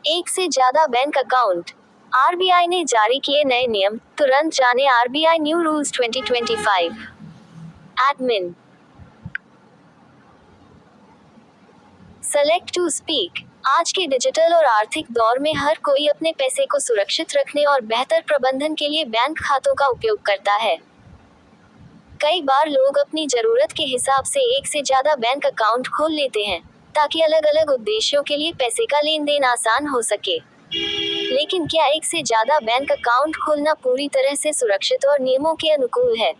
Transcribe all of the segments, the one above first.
एक से ज्यादा बैंक अकाउंट। आरबीआई ने जारी किए नए नियम, तुरंत जाने RBI new rules 2025। Admin select to speak. आज के डिजिटल और आर्थिक दौर में हर कोई अपने पैसे को सुरक्षित रखने और बेहतर प्रबंधन के लिए बैंक खातों का उपयोग करता है। कई बार लोग अपनी जरूरत के हिसाब से एक से ज्यादा बैंक अकाउंट खोल लेते हैं, ताकि अलग अलग उद्देश्यों के लिए पैसे का लेन देन आसान हो सके। लेकिन क्या एक से ज्यादा बैंक अकाउंट खोलना पूरी तरह से सुरक्षित और नियमों के अनुकूल है?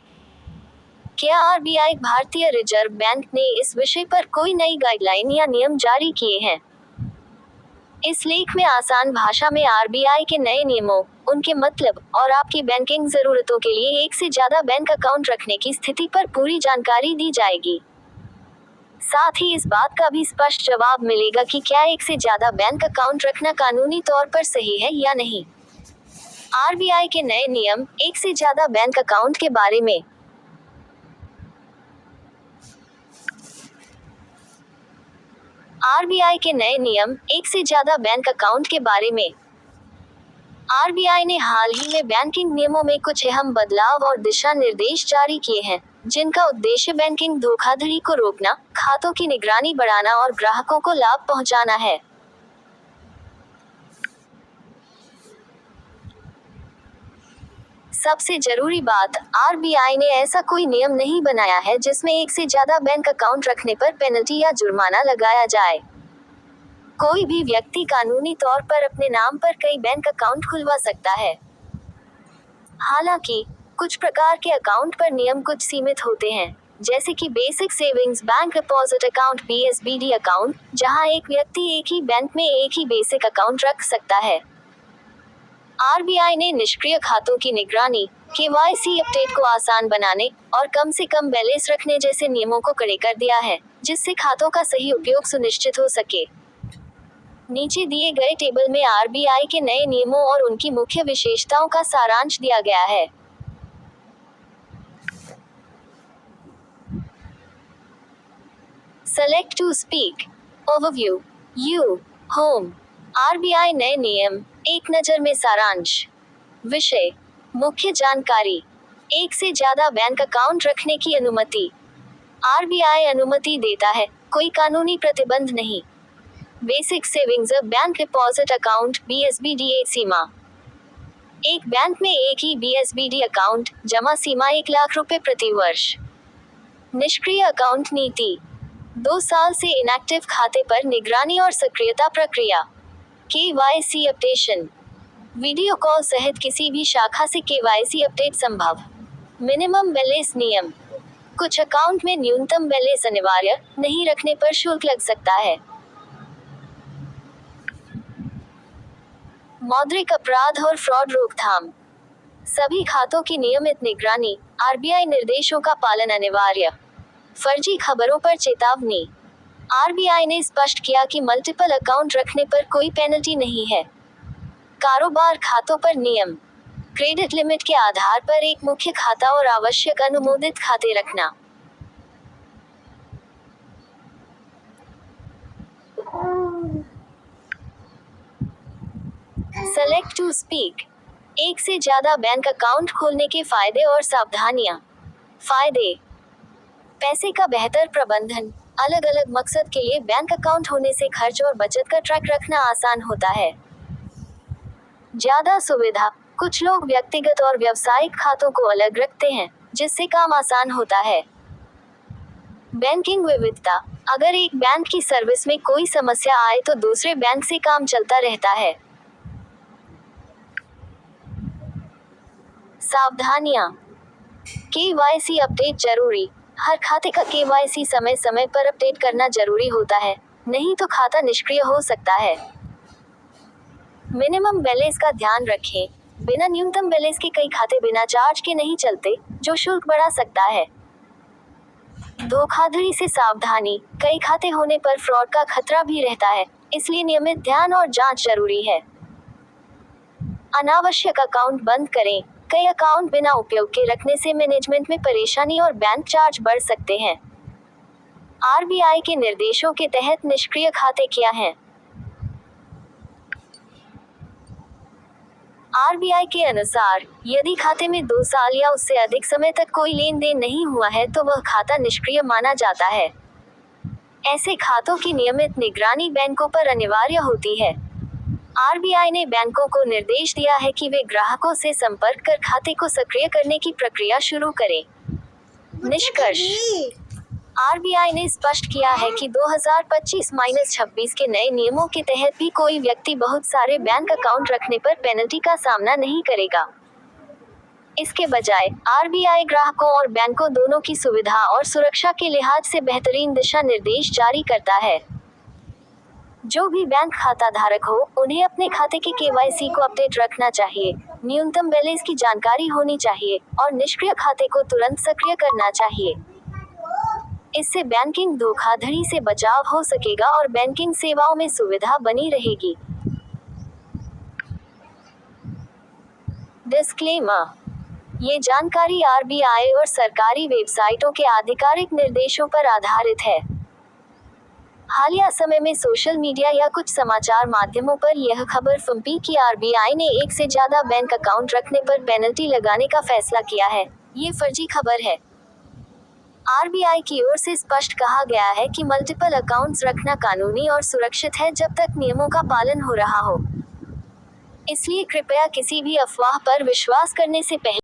क्या आरबीआई भारतीय रिजर्व बैंक ने इस विषय पर कोई नई गाइडलाइन या नियम जारी किए हैं? इस लेख में आसान भाषा में आरबीआई के नए नियमों, उनके मतलब और आपकी बैंकिंग जरूरतों के लिए एक से ज्यादा बैंक अकाउंट रखने की स्थिति पर पूरी जानकारी दी जाएगी। साथ ही इस बात का भी स्पष्ट जवाब मिलेगा कि क्या एक से ज्यादा बैंक अकाउंट रखना कानूनी तौर पर सही है या नहीं। आरबीआई के नए नियम, एक से ज्यादा बैंक अकाउंट के बारे में। आरबीआई के नए नियम, एक से ज्यादा बैंक अकाउंट के बारे में। आरबीआई ने हाल ही में बैंकिंग नियमों में कुछ अहम बदलाव और दिशा निर्देश जारी किए हैं, जिनका उद्देश्य बैंकिंग धोखाधड़ी को रोकना, खातों की निगरानी बढ़ाना और ग्राहकों को लाभ पहुंचाना है। सबसे जरूरी बात, आरबीआई ने ऐसा कोई नियम नहीं बनाया है जिसमें एक से ज्यादा बैंक अकाउंट रखने पर पेनल्टी या जुर्माना लगाया जाए। कोई भी व्यक्ति कानूनी तौर पर अपने नाम पर कई बैंक अकाउंट खुलवा सकता है। हालांकि कुछ प्रकार के अकाउंट पर नियम कुछ सीमित होते हैं, जैसे कि basic savings bank deposit account (BSBD) account, जहां एक व्यक्ति एक ही बैंक में एक ही बेसिक अकाउंट रख सकता है। आरबीआई ने निष्क्रिय खातों की निगरानी, केवाईसी अपडेट को आसान बनाने और कम से कम बैलेंस रखने जैसे नियमों को कड़े कर दिया है, जिससे खातों का सही उपयोग सुनिश्चित हो सके। नीचे दिए गए टेबल में आरबीआई के नए नियमों और उनकी मुख्य विशेषताओं का सारांश दिया गया है। Select to speak. Overview. You home. RBI नए नियम, एक नज़र में सारांश। विषय, मुख्य जानकारी। एक से ज्यादा बैंक अकाउंट रखने की अनुमति। आरबीआई अनुमति देता है, कोई कानूनी प्रतिबंध नहीं। Basic savings bank deposit account (BSBD) एक सीमा। एक बैंक में एक ही BSBD अकाउंट, जमा सीमा 1 लाख रुपए प्रति वर्ष। निष्क्रिय अकाउंट नीति, 2 साल से इनएक्टिव खाते पर निगरानी और सक्रियता प्रक्रिया। केवाईसी अपडेशन, वीडियो कॉल सहित किसी भी शाखा से केवाईसी अपडेट संभव। मिनिमम बैलेंस नियम, कुछ अकाउंट में न्यूनतम बैलेंस अनिवार्य, नहीं रखने पर शुल्क लग सकता है। मौद्रिक अपराध और फ्रॉड रोकथाम, सभी खातों की नियमित निगरानी, आरबीआई निर्देशों का पालन अनिवार्य। फर्जी खबरों पर चेतावनी, आरबीआई ने स्पष्ट किया कि मल्टीपल अकाउंट रखने पर कोई पेनल्टी नहीं है। कारोबार खातों पर नियम, क्रेडिट लिमिट के आधार पर एक मुख्य खाता और आवश्यक अनुमोदित खाते रखना। Select to speak. एक से ज्यादा बैंक अकाउंट खोलने के फायदे और सावधानियां। फायदे, पैसे का बेहतर प्रबंधन, अलग अलग मकसद के लिए बैंक अकाउंट होने से खर्च और बचत का ट्रैक रखना आसान होता है। ज्यादा सुविधा, कुछ लोग व्यक्तिगत और व्यावसायिक खातों को अलग रखते हैं, जिससे काम आसान होता है। बैंकिंग विविधता, अगर एक बैंक की सर्विस में कोई समस्या आए तो दूसरे बैंक से काम चलता रहता है। सावधानियां, केवाईसी अपडेट जरूरी, हर खाते का केवाईसी समय समय पर अपडेट करना जरूरी होता है, नहीं तो खाता निष्क्रिय हो सकता है। मिनिमम बैलेंस का ध्यान रखें, बिना न्यूनतम बैलेंस के कई खाते बिना चार्ज के नहीं चलते, जो शुल्क बढ़ा सकता है। धोखाधड़ी से सावधानी, कई खाते होने पर फ्रॉड का खतरा भी रहता है, इसलिए नियमित ध्यान और जांच जरूरी है। अनावश्यक अकाउंट बंद करें, कई अकाउंट बिना उपयोग के रखने से मैनेजमेंट में परेशानी और बैंक चार्ज बढ़ सकते हैं। आरबीआई के निर्देशों के तहत निष्क्रिय खाते क्या हैं? आरबीआई के अनुसार, यदि खाते में 2 साल या उससे अधिक समय तक कोई लेन देन नहीं हुआ है तो वह खाता निष्क्रिय माना जाता है। ऐसे खातों की नियमित निगरानी बैंकों पर अनिवार्य होती है। आरबीआई ने बैंकों को निर्देश दिया है कि वे ग्राहकों से संपर्क कर खाते को सक्रिय करने की प्रक्रिया शुरू करें। निष्कर्ष: आरबीआई ने स्पष्ट किया है कि 2025-26 के नए नियमों के तहत भी कोई व्यक्ति बहुत सारे बैंक अकाउंट रखने पर पेनल्टी का सामना नहीं करेगा। इसके बजाय, आरबीआई ग्राहकों और बैंकों दोनों की सुविधा और सुरक्षा के लिहाज से बेहतरीन दिशा निर्देश जारी करता है। जो भी बैंक खाता धारक हो, उन्हें अपने खाते के केवाईसी को अपडेट रखना चाहिए, न्यूनतम बैलेंस की जानकारी होनी चाहिए, और निष्क्रिय खाते को तुरंत सक्रिय करना चाहिए। इससे बैंकिंग धोखाधड़ी से बचाव हो सकेगा और बैंकिंग सेवाओं में सुविधा बनी रहेगी। डिस्क्लेमर: ये जानकारी आरबीआई और सरकारी वेबसाइटों के आधिकारिक निर्देशों पर आधारित है। हालिया समय में सोशल मीडिया या कुछ समाचार माध्यमों पर यह खबर फैली कि आरबीआई ने एक से ज्यादा बैंक अकाउंट रखने पर पेनल्टी लगाने का फैसला किया है। ये फर्जी खबर है। आरबीआई की ओर से स्पष्ट कहा गया है कि मल्टीपल अकाउंट्स रखना कानूनी और सुरक्षित है जब तक नियमों का पालन हो रहा हो। इसलिए कृपया किसी भी अफवाह पर विश्वास करने से पहले